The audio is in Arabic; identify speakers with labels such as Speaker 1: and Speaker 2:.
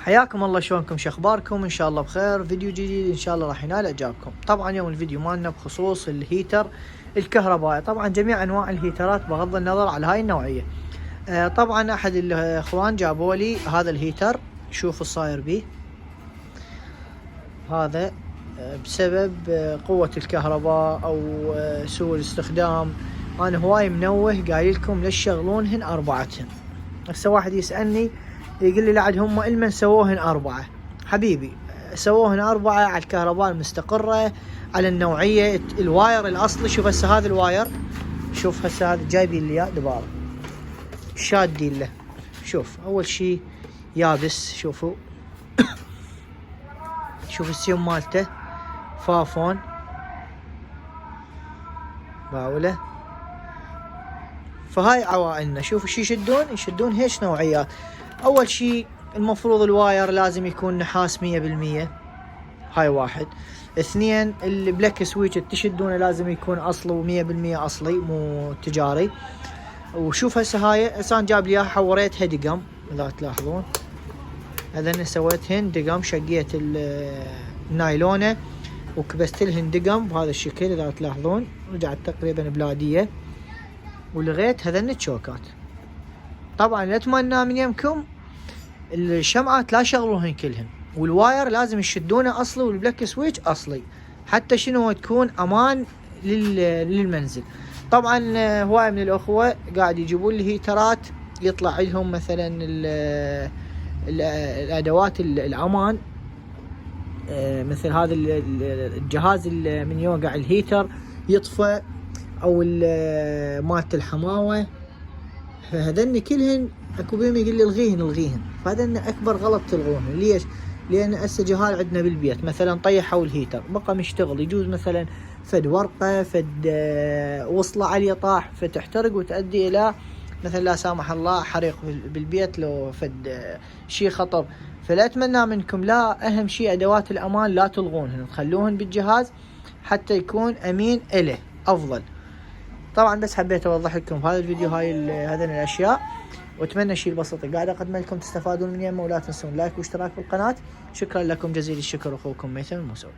Speaker 1: حياكم الله، شلونكم؟ شو اخباركم؟ ان شاء الله بخير. فيديو جديد ان شاء الله راح ينال اعجابكم. طبعا يوم الفيديو مالنا بخصوص الهيتر الكهربائي، طبعا جميع انواع الهيترات بغض النظر على هاي النوعيه. طبعا احد الاخوان جابوا لي هذا الهيتر، شوفوا صاير بيه هذا بسبب قوه الكهرباء او سوء الاستخدام. انا هواي منوه قايل لكم ليش تشغلونهن اربعتهن. هسه واحد يسالني يقول لي لعد هم إلمن سووهن أربعة. حبيبي، سووهن أربعة على الكهرباء المستقرة، على النوعية، الواير الأصلي. شوف هسه هذا الواير، شوف هسه هذا جايبين لي اياه دبارة شادين له. شوف أول شي يابس، شوفوا شوف السيوم مالته فافون باوله. فهاي عوائلنا، شوفوا شي يشدون هيش نوعيات. اول شي المفروض الواير لازم يكون نحاس 100%، هاي واحد. اثنين، البلاك سويتش تشدونه لازم يكون اصله 100% اصلي مو تجاري. وشوف هسه هاي انسان جاب لي اياها، حوريتها دقم اذا تلاحظون. هذا سويتهن دقم، شقيت النايلونه وكبست لهن دقم بهذا الشكل اذا تلاحظون، رجعت تقريبا بلاديه. ولغيت هذن الشوكات. طبعا اتمنى من يمكم الشمعات لا شغلوهن كلهن، والواير لازم يشدونه اصلي، والبلاك سويتش اصلي، حتى شنو تكون امان للمنزل. طبعا هواي من الاخوه قاعد يجيبون لي هيترات يطلع لهم مثلا الادوات الامان، مثل هذا الجهاز من يوقع الهيتر يطفى، او مالت الحماوه. فهذن كلهن اكو بهم يقول لي الغيهن. فهذن اكبر غلط تلغوهن. ليش؟ لان هسه جهال عندنا بالبيت مثلا طيحوا الهيتر بقى مشتغل، يجوز مثلا فد ورقه فد وصله عليه طاح فتحترق وتؤدي الى مثلا لا سامح الله حريق بالبيت لو فد شيء خطر. فلا اتمنى منكم، لا، اهم شيء ادوات الامان لا تلغونهن، تخلوهن بالجهاز حتى يكون امين اله افضل. طبعا بس حبيت اوضح لكم بهذا الفيديو هاي هذين الاشياء، واتمنى الشيء البسيط قاعد اقدم لكم تستفادون من يمه. ولا تنسون لايك واشتراك بالقناه. شكرا لكم جزيل الشكر، اخوكم ميثم الموسوي.